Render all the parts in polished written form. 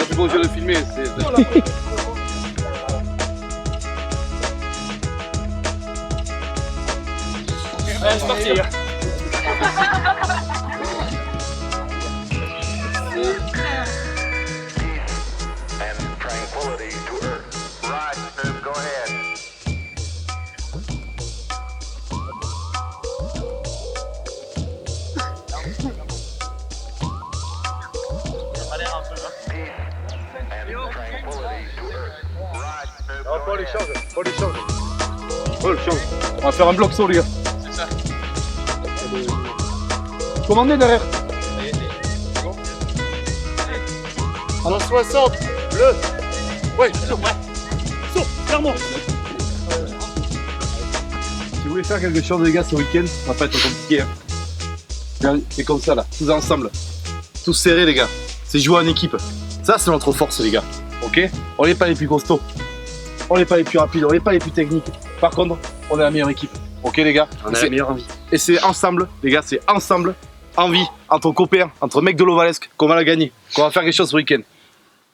C'est bon, je vais le filmer. Allez, c'est parti les gars. On va faire un bloc saut les gars. C'est ça. Commandez derrière. Alors 60, le. Ouais, Saut, clairement. Si vous voulez faire quelque chose les gars ce week-end, ça va pas être compliqué. Hein. C'est comme ça là, tous ensemble. Tous serrés les gars. C'est jouer en équipe. Ça c'est notre force les gars. Ok? On n'est pas les plus costauds. On n'est pas les plus rapides, on n'est pas les plus techniques. Par contre, on est la meilleure équipe. Ok les gars? on a la meilleure envie. Et c'est ensemble, les gars, c'est ensemble, envie, entre copains, entre mecs de l'Ovalesque, qu'on va la gagner, qu'on va faire quelque chose ce week-end.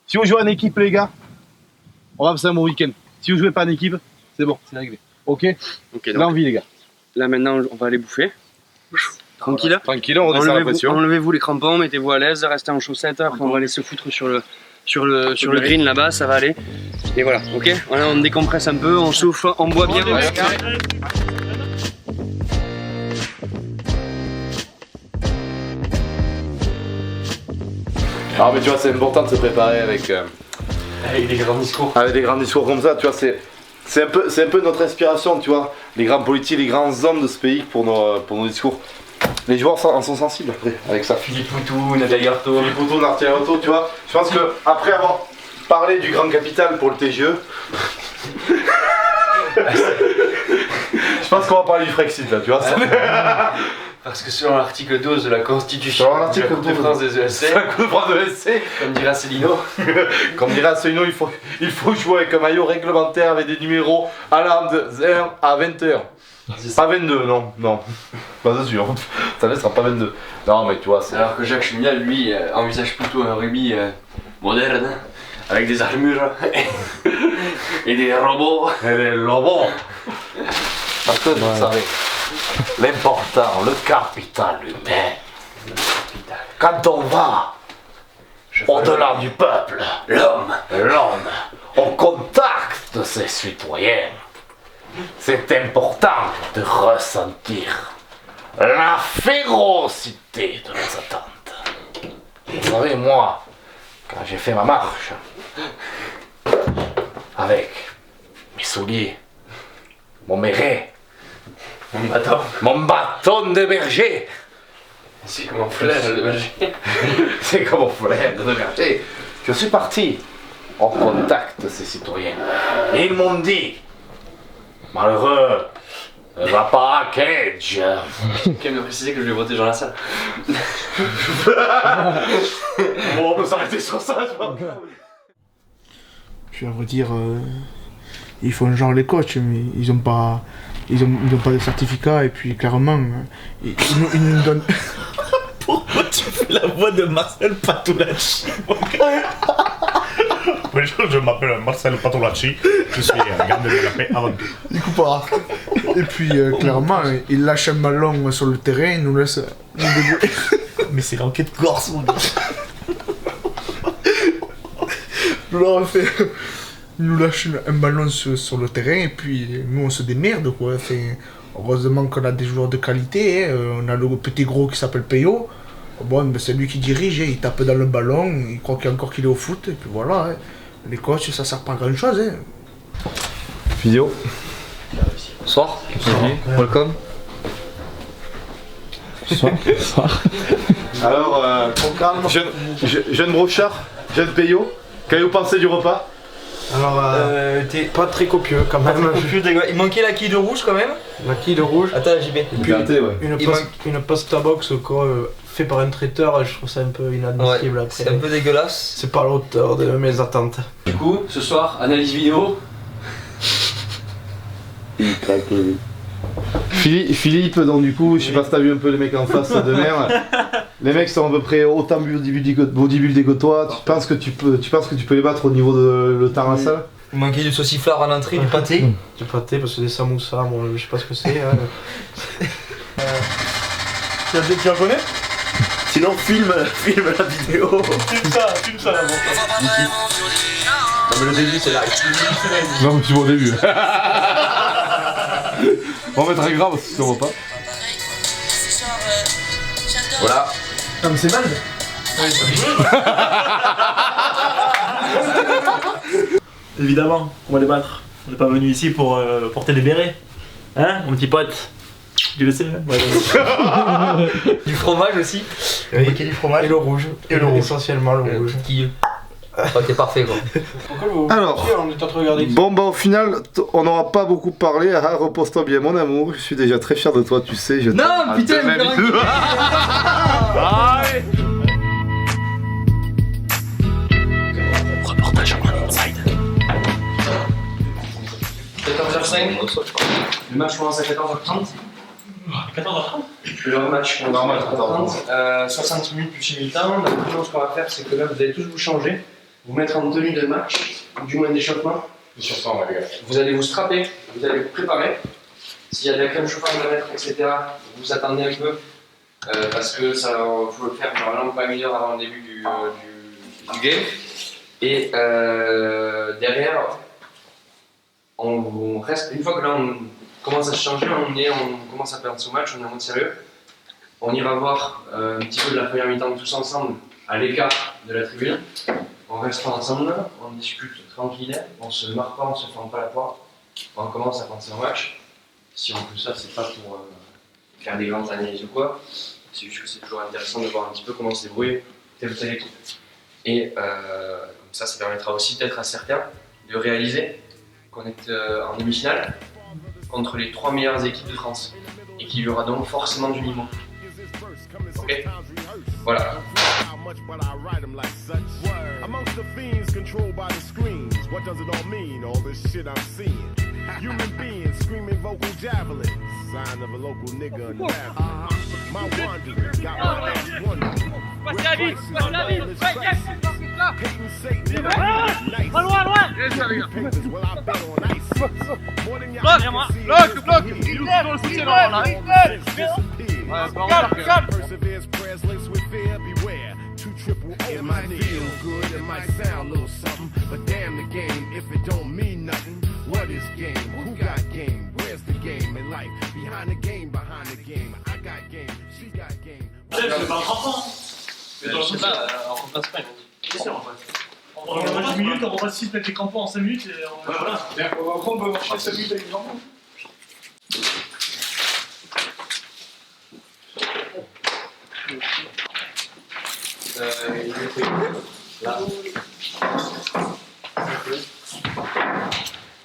Si vous jouez en équipe, les gars, on va passer un bon week-end. Si vous jouez pas en équipe, c'est bon, c'est réglé. Ok? Ok, donc L'envie, les gars. là maintenant on va aller bouffer. Tranquille. Tranquille, on redescend la pression. Enlevez-vous les crampons, mettez-vous à l'aise, restez en chaussettes. Après on va aller se foutre sur le green là-bas, ça va aller. Et voilà, ok? Voilà, on décompresse un peu, on souffle, on boit bien. Ah mais tu vois, c'est important de se préparer avec Avec des grands discours. avec des grands discours comme ça, tu vois, c'est un peu notre inspiration, tu vois, les grands politiques, les grands hommes de ce pays pour nos discours. Les joueurs en sont sensibles après, avec ça. Philippe Poutou, Nathalie Arthaud. Philippe Poutou, Nathalie Arthaud, tu vois, je pense que après avoir parlé du grand capital pour le TGE, je pense qu'on va parler du Frexit là, tu vois. Parce que selon l'article 12 de la Constitution Selon l'article de la Coupe de 12. France des ESC, C'est un coup de bras de l'essai. comme dira Célino, Comme dirait Asselineau, il faut jouer avec un maillot réglementaire avec des numéros allant de 1 à 20 heures. Pas 22, non. Pas de sûr. Ça ne sera pas 22. Non, mais tu vois, c'est. alors que Jacques Cheminal, lui, envisage plutôt un rugby moderne, avec des armures et des robots. Elle est lobo. Parce que vous savez, l'important, le capital humain, quand on va au-delà du peuple, l'homme, au contact de ses citoyens, c'est important de ressentir la férocité de nos attentes. Vous savez, moi, quand j'ai fait ma marche, avec mes souliers, mon béret, mon bâton de berger, C'est comme un flair de berger. c'est comme un flair de berger, je suis parti au contact de ces citoyens. Et ils m'ont dit, malheureux, ne va pas à Cage. Quand même de préciser que je vais voter Jean Lassalle. Bon, on peut s'arrêter sur ça, je pense. Puis à vrai dire, ils font genre les coachs, mais ils ont pas de certificat et puis clairement, ils nous donnent. Pourquoi tu fais la voix de Marcel Patolacci? Bonjour, je m'appelle Marcel Patolacci, je suis garde de la paix avant tout. Du coup pas. Et puis clairement, ils lâchent un ballon sur le terrain, ils nous laissent nous débrouiller. Mais c'est l'enquête corse, mon gars. Ils nous lâchent un ballon sur le terrain et puis nous on se démerde quoi. Enfin, heureusement qu'on a des joueurs de qualité, hein. On a le petit gros qui s'appelle Peyo. Bon, ben, c'est lui qui dirige, hein. Il tape dans le ballon, il croit qu'il est au foot et puis voilà. Hein. Les coachs ça sert pas à grand chose. Hein. Vidéo. Bonsoir. Welcome. Bonsoir. Alors, jeune brochard, jeune payot, qu'avez-vous pensé du repas? Alors, t'es pas très copieux quand même. Il manquait la quille de rouge quand même. La quille de rouge. Attends, JB. Et puis ouais. une pasta box quoi, fait par un traiteur, je trouve ça un peu inadmissible Ouais, après. c'est un peu dégueulasse. C'est pas à la hauteur de mes attentes. Du coup, ce soir, analyse vidéo. Il craque le Philippe, donc du coup, je sais pas si t'as vu un peu les mecs en face de mer. Les mecs sont à peu près autant bodybuildés que toi. Tu penses que tu peux les battre au niveau de le temps à la salle? Il manquait du sauciflard à l'entrée, du pâté. Du pâté parce que des samoussas, bon, je sais pas ce que c'est. Hein. Tu en connais? Sinon, filme la vidéo. Filme ça d'abord. Non, mais le début, c'est là. Non, mais tu vois au début. On va mettre un grave si on voit pas. Voilà. Non, mais c'est mal. Évidemment, on va les battre. On n'est pas venu ici pour porter des bérets. Hein, mon petit pote? Tu le sais, hein? Ouais. Du fromage aussi. Oui. Ok, du fromage. Et le rouge. Essentiellement le rouge. Qui t'es parfait quoi. Alors, on est en train de regarder. bon bah au final, on n'aura pas beaucoup parlé. Ah, repose-toi bien mon amour, je suis déjà très fier de toi, tu sais. Je Non, t'aime putain, à mais demain. Allez. Reportage en inside. 14h05. Le match commence à 14h30. 14h30. Le match commence Normal, à 14h30. 60 minutes plus chez mi-temps. La première chose qu'on va faire, c'est que là, vous allez tous vous changer, vous mettre en tenue de match, ou du moins d'échauffement. Échauffement, les gars. Vous allez vous strapper, vous allez vous préparer. S'il y a de la crème chauffante à mettre, etc., vous attendez un peu. Parce que ça, faut le faire normalement pas une heure avant le début du game. Et derrière, on reste, une fois que là on commence à se changer, on commence à perdre son match, on est en mode sérieux. On ira voir un petit peu de la première mi-temps tous ensemble, à l'écart de la tribune. On reste ensemble, on discute tranquille, on se marre pas, on se ferme pas la porte. On commence à penser au match. Si on fait ça, c'est pas pour faire des grandes analyses ou quoi. C'est juste que c'est toujours intéressant de voir un petit peu comment se débrouille telle ou telle équipe. Et comme ça permettra aussi peut-être à certains de réaliser qu'on est en demi-finale contre les 3 meilleures équipes de France et qu'il y aura donc forcément du niveau. Ok? Voilà. Amongst the fiends controlled by the screens, what does it all mean? All this shit I'm seeing. Human beings screaming vocal javelins, sign of a local nigga unraveling. My wandering got my ass wondering. Where's Christ in all this crisis? Hating Satan, nice. Papers, well I bet on ISIS. More than your eyes can see. Perseverance, prayers laced with fear, beware. Two triple O. It might feel good, it might sound a little something, but damn the game if it don't mean nothing. What is game? Who got game? Where's the game in life? Behind the game, I got game, she got game. C'est pas un crampon. Je sais pas, on remplace pas. Bien sûr, en fait. On va 10 minutes, on va 6 mettre les crampons en 5 minutes et on... Voilà. On peut marcher 5 minutes avec les crampons. Là.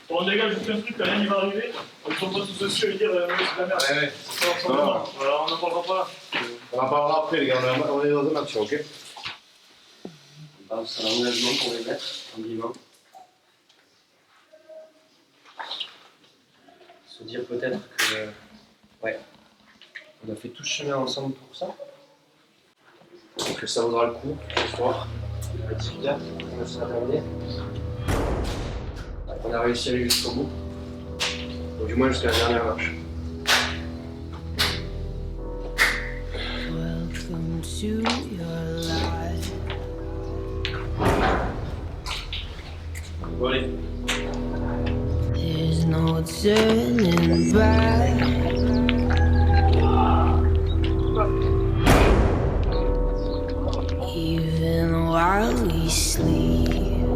Bon les gars, je vous fais un truc, rien n'y va arriver. On ne sont pas tous dessus et dire c'est de la merde. Ouais. Voilà, on n'en parlera pas. On en parlera après, les gars. On est dans un match, ok? On passe à l'engagement pour les mettre, tranquillement. Se dire peut-être que. Ouais. On a fait tout ce chemin ensemble pour ça. Que ça vaudra le coup ce soir. À 18h, on sera terminé. On a réussi à aller jusqu'au bout. Ou du moins jusqu'à la dernière marche. Welcome to your life. Bon, allez. There's no turning back. Even while we sleep, you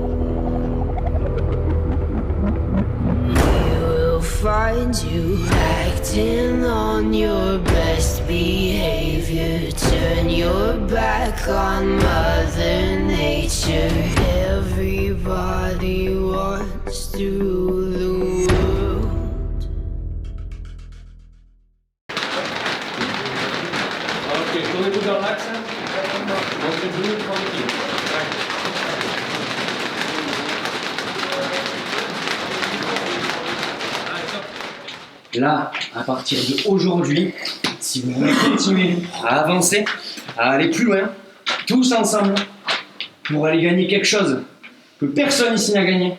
will find you acting on your best behavior. Turn your back on Mother Nature. Everybody wants to rule the world. Ok, tournez-vous vers l'axe. Montrez-vous tranquille. Allez, stop. Là, à partir d'aujourd'hui, si vous voulez continuer à avancer, à aller plus loin, tous ensemble, pour aller gagner quelque chose que personne ici n'a gagné,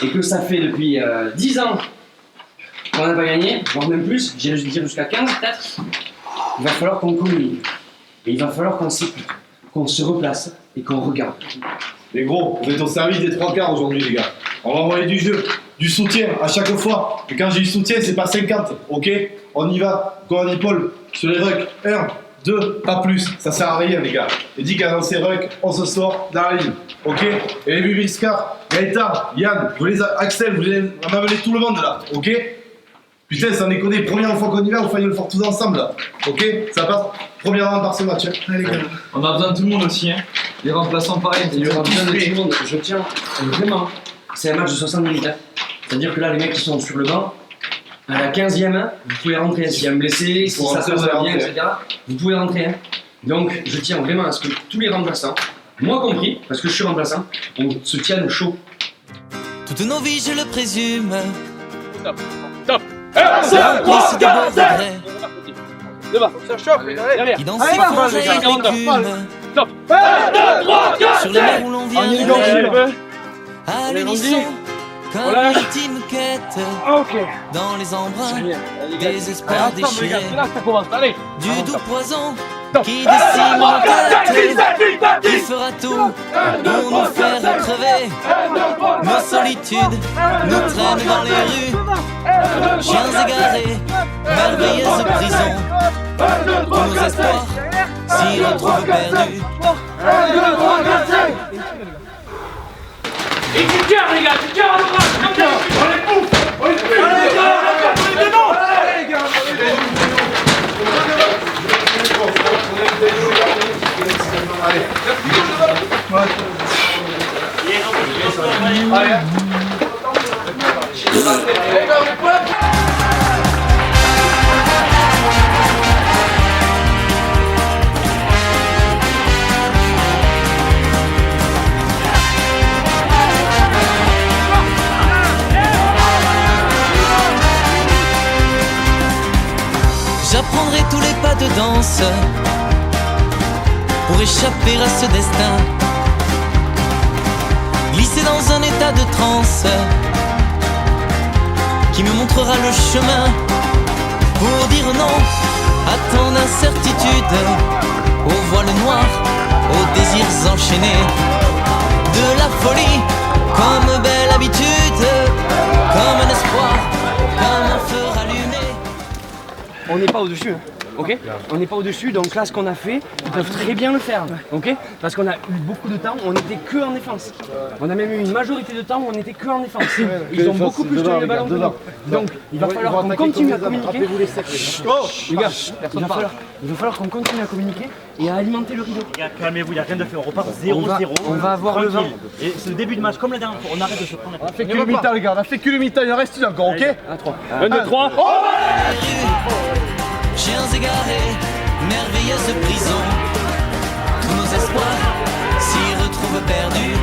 et que ça fait depuis 10 ans qu'on n'a pas gagné, voire même plus, j'irais dire jusqu'à 15 peut-être, il va falloir qu'on communique. Et il va falloir qu'on s'écoute, qu'on se replace et qu'on regarde. Les gros, vous êtes au service des 3 quarts aujourd'hui, les gars. On va envoyer du jeu, du soutien à chaque fois. Et quand j'ai du soutien, c'est pas 50, ok? On y va, comme on dit Paul, sur les rucks. 1, 2, pas plus. Ça sert à rien, les gars. Et dit qu'à dans ces rucks, on se sort dans la ligne, ok? Et les Bubiscar, Gaëtan, Yann, Axel, on a amené tout le monde là, ok? Putain, sans déconner, première fois qu'on y va, il fallait le faire tous ensemble là, ok? Ça passe, première round par ce match, hein. Allez, les gars. On a besoin de tout le monde aussi, hein. Les remplaçants pareil. Il y aura besoin de tout le monde. Je tiens vraiment, c'est un match de 60 minutes. Hein. C'est-à-dire que là, les mecs qui sont sur le banc, à la 15e, hein, vous pouvez rentrer. S'il y a un blessé, si ça se passe bien, etc., vous pouvez rentrer. Hein. Donc, je tiens vraiment à ce que tous les remplaçants, moi compris, parce que je suis remplaçant, on se tienne chaud. Toutes nos vies, je le présume. Top. Devant, ça chauffe, qui dans ses fanges et l'écume. Top. Sur les mers où l'on vient rêver. À l'unisson, comme une ultime quête. Dans les embruns, des espoirs déchirés. Du doux poison qui décime nos têtes. Qui fera tout pour nous faire crever. Nos solitudes nous traînent dans les rues. Chiens égarés, merveilleuse prison. Tous nos espoirs s'y retrouvent perdus. Et du cœur, les gars, du cœur à l'orage. On les bouffe. On les bouffe. Allez, les gars, allez, les gars. J'apprendrai tous les pas de danse pour échapper à ce destin. Glisser dans un état de transe qui me montrera le chemin pour dire non à tant d'incertitudes, aux voiles noirs, aux désirs enchaînés, de la folie comme belle habitude, comme un espoir, comme un feu rallumé. On n'est pas au-dessus, hein, ok? On n'est pas au-dessus, donc là ce qu'on a fait, ils peuvent très bien le faire, ok? Parce qu'on a eu beaucoup de temps, on n'était que en défense. On a même eu une majorité de temps où on n'était que en défense. Ils ont beaucoup plus tenu le ballon que nous. Donc il va falloir qu'on continue à communiquer. Les gars, il va falloir qu'on continue à communiquer et à alimenter le rideau. Les gars, calmez-vous, il n'y a rien de fait, on repart 0-0. On va avoir le vent. Et c'est le début de match, comme la dernière fois, on arrête de se prendre la tête. On a fait que le mi-temps, les gars, on a fait que le mi-temps, il en reste une encore, ok? 22-3. Chiens égarés, merveilleuse prison. Tous nos espoirs s'y retrouvent perdus.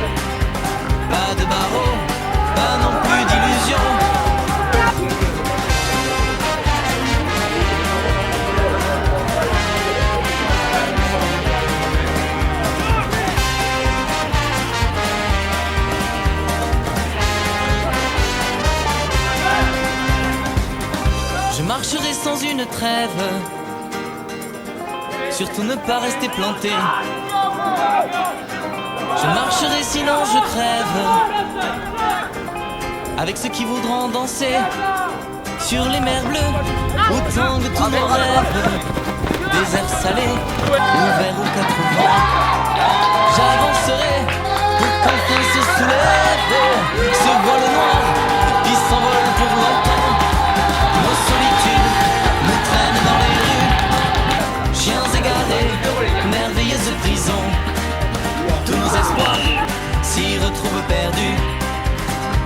Pas de barreaux, pas non plus d'illusions. Je marcherai sans une trêve. Surtout ne pas rester planté. Je marcherai sinon je crève. Avec ceux qui voudront danser sur les mers bleues où tanguent tous nos rêves. Des airs salés, ouverts aux 4 vents. J'avancerai pour qu'enfin se soulève ce voile noir qui s'envole pour longtemps. Nos solitudes nous traînent dans les rues. Chiens égarés, merveilleuse prison. Tous nos espoirs s'y retrouvent perdus.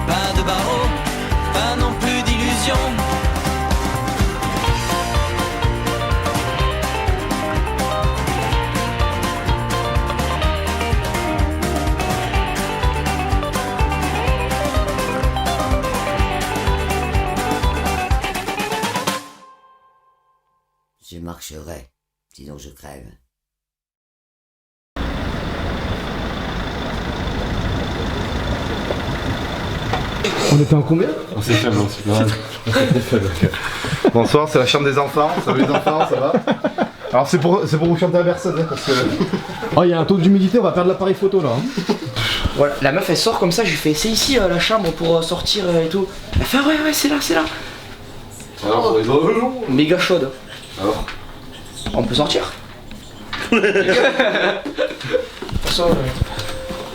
Pas de barreaux, pas non plus d'illusions. Je marcherai, sinon je crève. On était en combien? C'est faible aussi, quand même. C'est faible. Bonsoir, c'est la chambre des enfants. Salut les enfants, ça va? Alors c'est pour vous chanter la berceuse, hein, parce que... Oh, il y a un taux d'humidité, on va perdre l'appareil photo là. Hein. Voilà, la meuf elle sort comme ça, je lui fais c'est ici la chambre pour sortir et tout. Elle fait ouais c'est là. Alors, méga chaude. Alors on peut sortir. De toute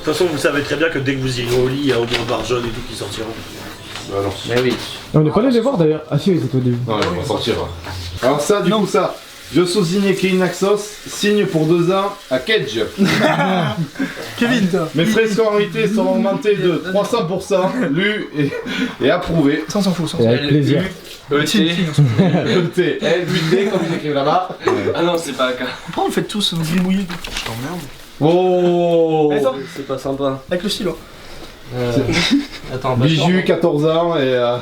façon, vous savez très bien que dès que vous irez au lit, il y a Omar jaune et tout qui sortiront. Bah non. Mais oui. On n'est pas allé les voir d'ailleurs. Ah si, ils étaient au début. Non, ils vont sortir. Alors ça, du coup, ça. Je sous-signe Kevin Naxos, signe pour 2 ans à Kedge. Kevin, mes frais scolarités sont augmentés de 300%, lus et approuvés. Ça on s'en fout, ça. Avec plaisir. E-T, L-U-D, comme ils écrivent là-bas. Ah non, c'est pas le cas. Pourquoi on le fait tous gribouiller? Je t'emmerde. Oh, c'est pas sympa. Avec le stylo. Attends, Bijou, 14 ans et...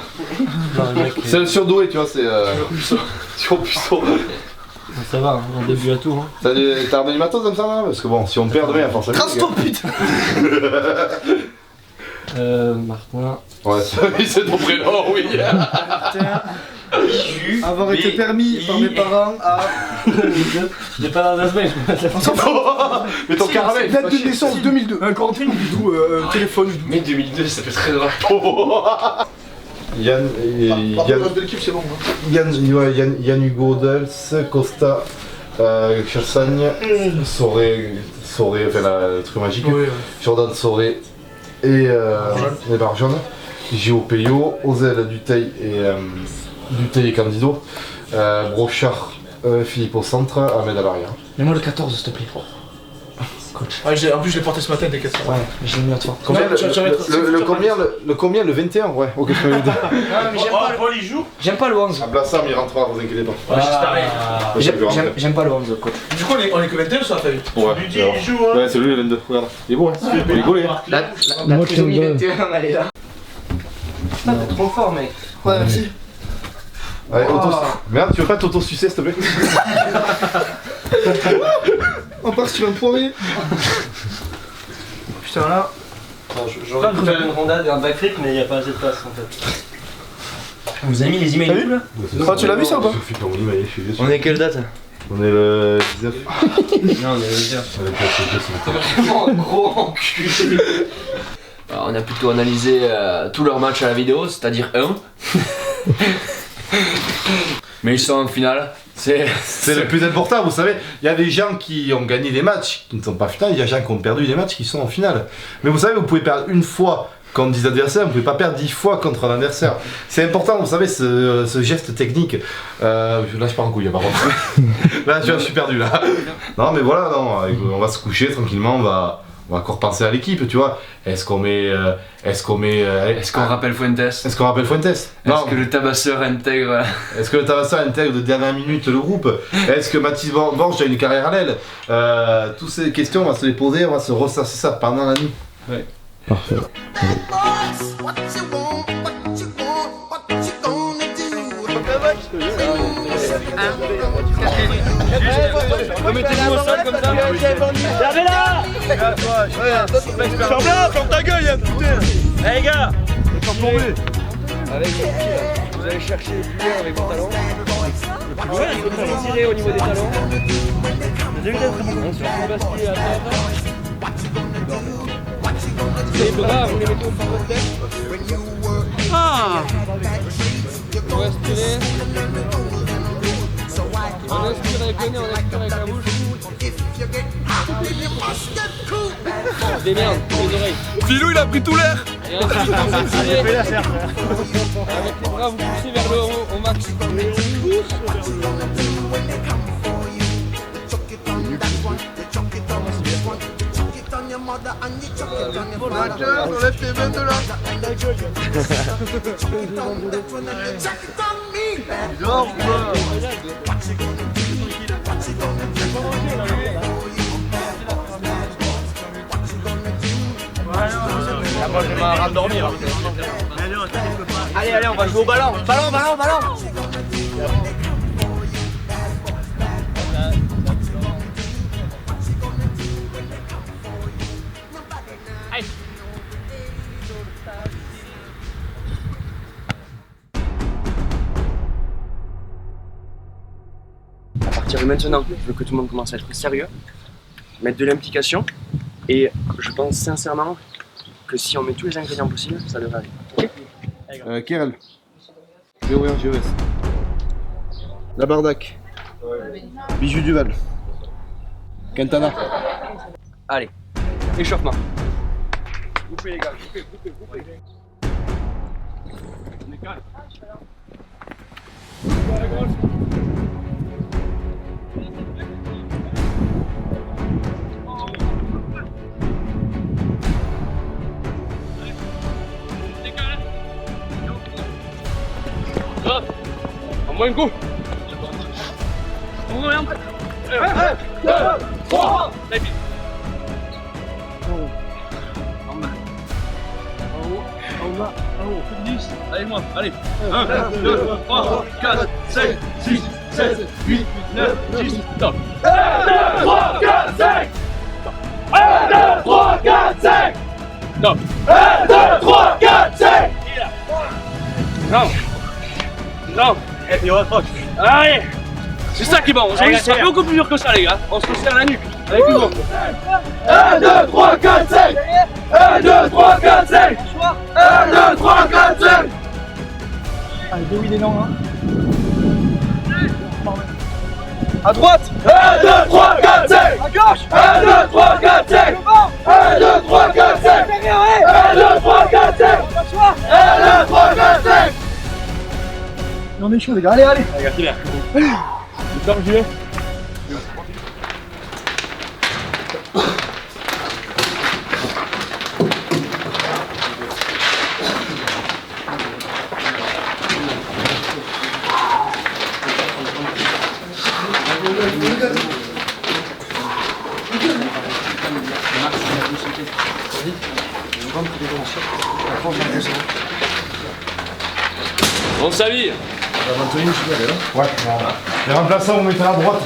c'est le surdoué, tu vois, c'est... Surpuissant. Ça va, on début à tout. T'as ramené du matos comme ça là? Parce que bon, si on perd demain, forcément. Trace ton putain. Martin. Ouais, c'est ton prénom, oui. Avoir été permis par mes parents à... J'ai pas l'adresse mail. On s'en fout. Mais ton caramel. Date de naissance 2002. Un Corentin, du coup, téléphone. Mais 2002, ça fait très drôle. Yann Hugo Dels, Costa, Chassagne, Soré, enfin le truc magique, Jordan Soré et Barjon, Gio Peyo, Ozel Duteil et Candido, Brochard, Philippe au centre, Ahmed à l'arrière. Mets-moi le 14 s'il te plaît. Coach. Ouais, en plus je l'ai porté ce matin, t'inquiète. Ouais, mais je l'ai mis à toi. Combien le combien le 21? Ouais, ok, je peux le dire. Mais j'aime pas le 11. Ah, Blassam il rentrera, vous inquiétez pas. J'aime pas le 11 coach. Du coup on est que 21 sur la feuille. Ouais, ouais, c'est lui le 22, regarde. Il est beau, hein. Il est gaulé. La trisomie 21 elle est là. Putain t'es trop fort mec. Ouais merci. Allez, merde, tu veux pas t'auto-sucer s'il te plaît? On part sur un premier. Putain là. J'aurais pu faire une rondade et un backflip, mais il n'y a pas assez de place en fait. Vous avez mis les emails où là? Ah, tu l'as vu ça ou pas? On est quelle date? On est le 19. Non, on est le 19. T'es vraiment un gros enculé. Alors, on a plutôt analysé tous leurs matchs à la vidéo, c'est-à-dire 1. Mais ils sont en finale. C'est le plus important, vous savez. Il y a des gens qui ont gagné des matchs qui ne sont pas en finale, il y a des gens qui ont perdu des matchs qui sont en finale. Mais vous savez, vous pouvez perdre une fois contre 10 adversaires, vous ne pouvez pas perdre 10 fois contre un adversaire. C'est important, vous savez, ce geste technique. Là, je pars en couille, par contre. Là, je suis perdu, là. Non, mais voilà, non, on va se coucher tranquillement, on va encore penser à l'équipe, tu vois. Est-ce qu'on rappelle Fuentes? Est-ce qu'on rappelle Fuentes? Est-ce que le tabasseur intègre... Est-ce que le tabasseur intègre de dernière minute le groupe? Est-ce que Mathis Borges a une carrière à l'aile? Toutes ces questions, on va se les poser, on va se ressasser ça pendant la nuit. Ouais. Parfait. Remettez-vous au sol comme ça. Servez-la. Ferme-la, ferme ta gueule, Yann, putain. Eh les gars, vous allez vous allez chercher les plieurs avec vos talons. Ouais, il faut bien tirer au niveau des talons. Vous avez vu d'être très bon. On se basculer à terre. Les bras, vous les mettez au fond de votre tête. Ah. Vous respirez. On inspire avec le nez, on expire avec la bouche. Des merdes, les oreilles. Filou, il a pris tout l'air. Et ensuite, vous inspirez. Avec les bras, vous poussez vers le haut au max. Enlève tes mains de là. Dors ou quoi? Moi je vais m'endormir. Allez, on va jouer au ballon. Ballon. partir de maintenant, je veux que tout le monde commence à être sérieux, mettre de l'implication, et je pense sincèrement que si on met tous les ingrédients possibles, ça devrait aller. Ok? Kerel. GOR, GOS. La Bardac. Bijou Duval. Quintana. Allez, échauffement. Bouffez les gars, bouffez. On est calme. Envoie un coup. On revient. 1, 2, 3. En haut, 10, allez moi, allez 1, 2, 3, 4, 5, 6, 7, 8, 9, 10, top 1, 2, 3, 4, 5 1, 2, 3, 4, 5 top 1, 2, 3, 4, 5 Non et puis on va fuck. Allez. C'est ça qui est bon, aujourd'hui ce sera beaucoup plus dur que ça les gars. On se serre la nuque. Allez plus gros 1, 2, 3, 4, 5 1, 2, 3, 4, 5 1, 2, 3, 4, 5 Allez, déouille non hein. À droite 1, 2, 3, 4, 5 À gauche 1, 2, 3, 4, 5 1, 2, 3, 4, 5 1, 2, 3, 4, 5 1, 2, 3, 4, 5 On est chaud les gars, allez Allez gars, c'est bien. Le temps que j'y vais. Bon Samy. Ouais. Les remplaçants, on mettait à droite.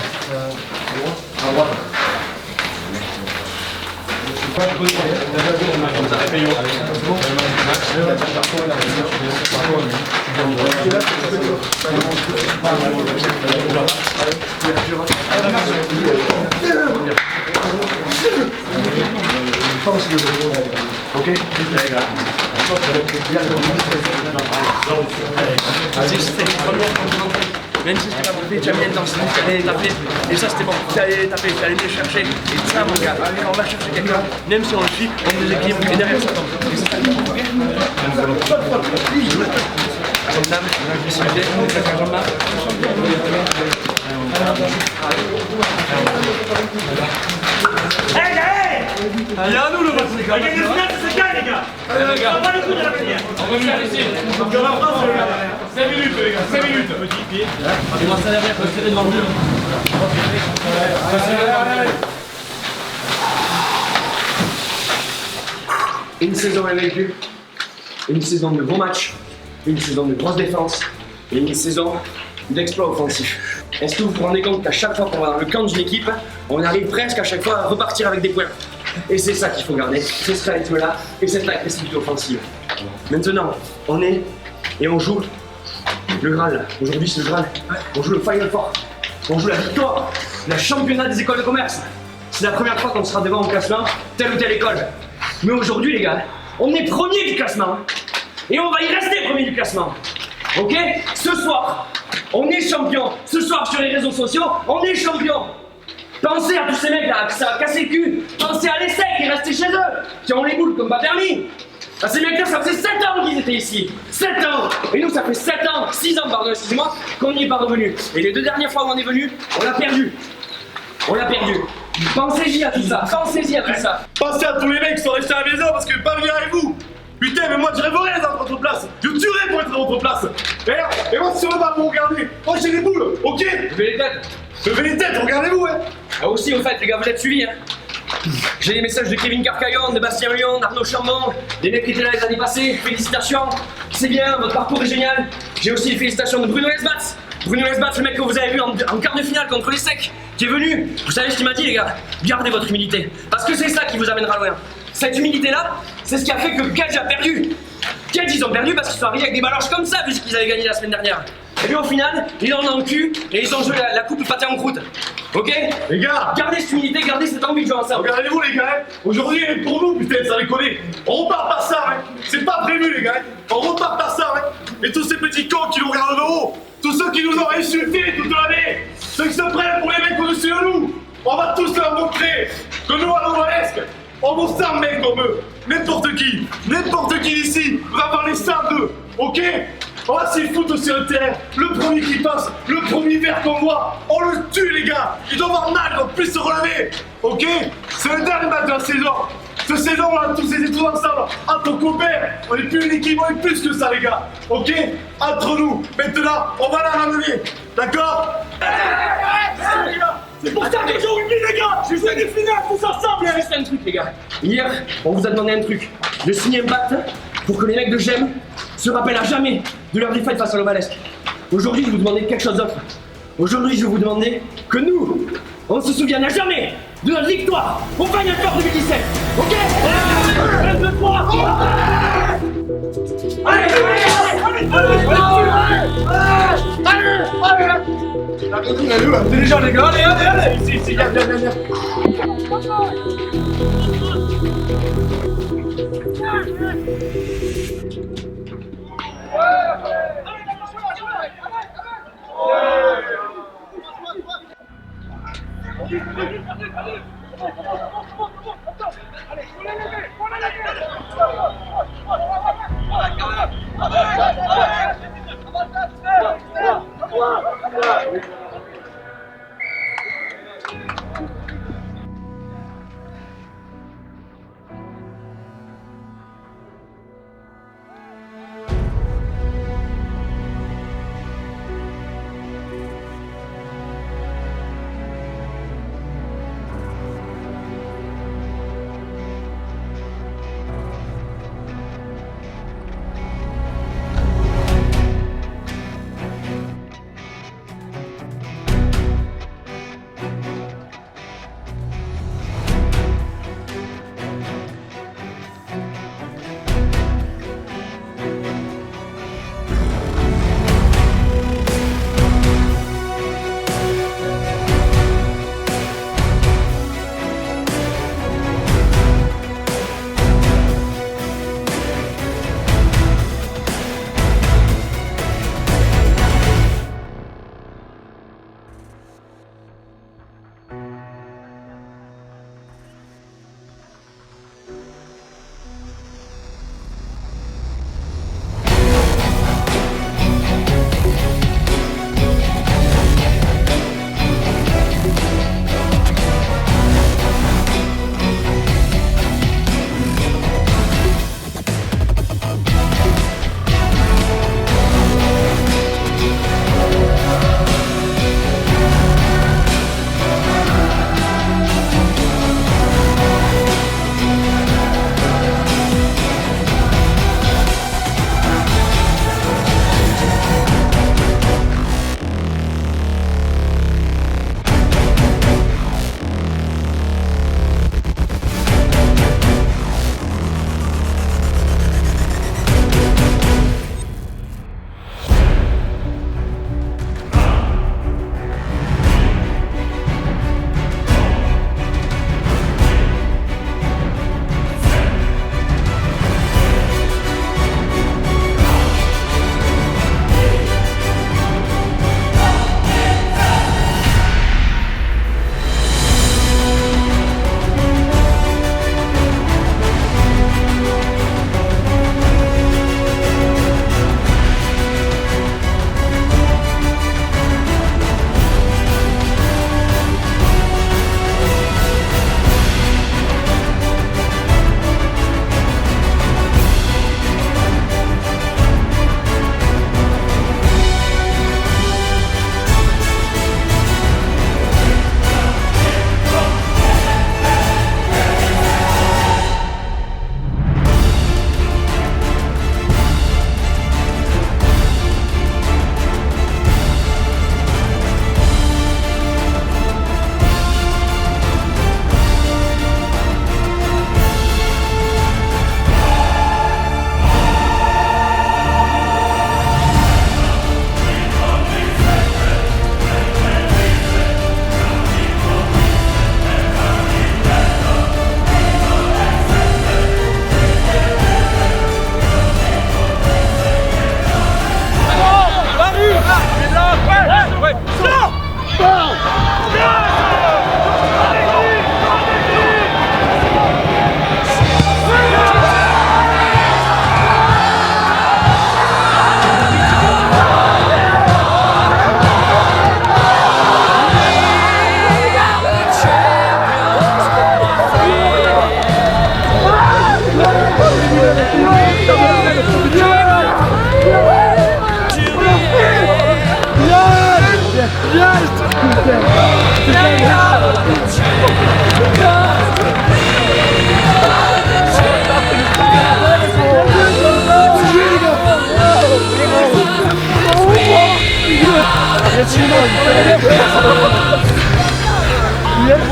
À droite. Ok. Vas-y, c'était même si c'était pas bouffé, tu as mis l'intensité, tu allais taper, et ça c'était bon, tu allais taper, tu allais les chercher, et ça mon gars, allez, on va chercher quelqu'un, même si on le suit, on déséquilibre, et derrière ça tombe. Et c'est ça qui est bon, ok? Comme d'hab, je vais suivre, on va faire Jean-Marc. Il est à nous le match les gars. Il y a c'est gars les gars. Allez les gars. On va le coup de la manière. On revient ici. On va en France les gars. 5 minutes les gars, 5 minutes. Petit pied. Allez, moi ça derrière, faut serrer devant le mur. Une saison invaincue, une saison de bons matchs, une saison de grosse défense et une saison d'exploit offensif. Est-ce que vous vous rendez compte qu'à chaque fois qu'on va dans le camp d'une équipe, on arrive presque à chaque fois à repartir avec des points? Et c'est ça qu'il faut garder, c'est ce rythme-là et cette agressivité offensive. Maintenant, on est et on joue le Graal. Aujourd'hui, c'est le Graal. On joue le Final Four. On joue la victoire, la championnat des écoles de commerce. C'est la première fois qu'on sera devant au classement, telle ou telle école. Mais aujourd'hui, les gars, on est premier du classement. Et on va y rester premier du classement. Ok? Ce soir, on est champion. Ce soir, sur les réseaux sociaux, on est champion. Pensez à tous ces mecs là, qui ça a cassé le cul. Pensez à l'essai qui est resté chez eux, qui ont les boules comme pas permis. À ces mecs là, ça faisait 7 ans qu'ils étaient ici. 7 ans. Et nous, ça fait 7 ans, 6 ans, pardon, excusez-moi, qu'on n'y est pas revenu. Et les 2 dernières fois où on est venu, on l'a perdu. On l'a perdu. Pensez-y à tout ça. Pensez-y à tout ça. Pensez à tous les mecs qui sont restés à la maison parce que pas venir avec vous. Putain, mais moi je rêverais d'être à votre place. Je tuerais pour être à votre place. Et moi, si on va vous regarder, moi j'ai les boules, ok? Levez les têtes. Levez les têtes, regardez-vous, hein. Ah aussi, au fait, les gars, vous êtes suivis, hein. J'ai des messages de Kevin Carcaillon, de Bastien Lyon, d'Arnaud Chambon, des mecs qui étaient là les années passées. Félicitations, c'est bien, votre parcours est génial. J'ai aussi les félicitations de Bruno Lesbats. Bruno Lesbats, le mec que vous avez vu en quart de finale contre les Secs, qui est venu. Vous savez ce qu'il m'a dit, les gars? Gardez votre humilité. Parce que c'est ça qui vous amènera loin. Cette humilité-là, c'est ce qui a fait que Kedge a perdu. Kedge, ils ont perdu parce qu'ils sont arrivés avec des baloches comme ça, vu ce qu'ils avaient gagné la semaine dernière. Et puis au final, ils en ont le cul et ils ont joué la coupe pâté en croûte. Ok? Les gars! Gardez cette humilité, gardez cette envie de jouer ensemble. Regardez-vous les gars, aujourd'hui pour nous, putain, ça déconne. On repart par ça, hein. C'est pas prévu les gars. On repart par ça, hein. Et tous ces petits cons qui nous regardent de haut, tous ceux qui nous ont insultés toute l'année, ceux qui se prennent pour les mecs au-dessus de nous, on va tous leur montrer que nous à l'Ouest, on vaut 100 mecs comme eux. N'importe qui ici va avoir les 102, ok? On va s'y foutre sur le terrain. Le premier qui passe, le premier verre qu'on voit, on le tue les gars. Ils doivent avoir mal, ils doivent plus se relever, ok? C'est le dernier match de la saison. Cette saison, on a tous été tous ensemble, entre copains. On est plus une équipe, on est plus que ça les gars, ok? Entre nous, maintenant, on va la ramener, d'accord? C'est pour ça que j'ai oublié les gars. J'ai fait des finales tous ensemble. Juste un truc les gars. Hier, on vous a demandé un truc. De signer un pacte pour que les mecs de GEM se rappellent à jamais de leur défaite face à l'Ovalesque. Aujourd'hui, je vais vous demander quelque chose d'autre. Aujourd'hui, je vais vous demander que nous, on se souvienne à jamais de notre victoire au Final Four 2017. Ok? 1, 2, 3. Allez! C'est les gens les gars, allez! Ici, viens.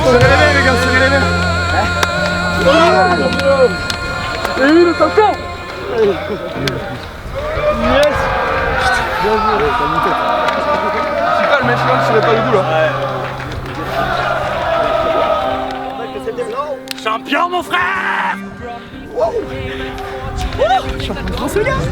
Serrez les gars, serrez les mains. Et une autre encore. Yes. Bien joué. C'est pas le mec là, je pas le goût là. Champion mon frère. Champion de France les gars.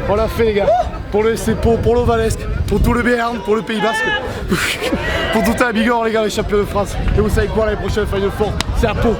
On l'a fait les gars, pour le SCPO, pour l'Ovalesque, pour tout le Béarn, pour le Pays Basque, pour tout à Bigorre les gars, les champions de France. Et vous savez quoi, l'année prochaine Final Four, c'est à Pau.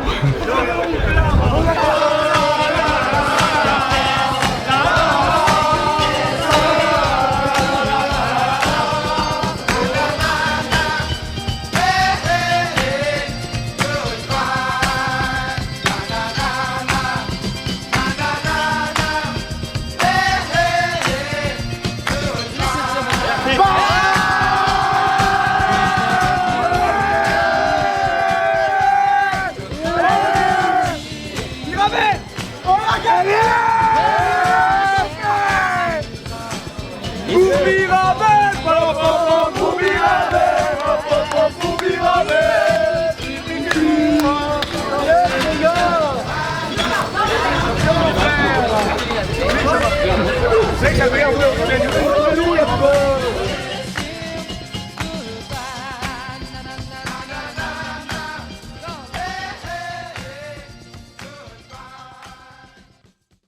C'est que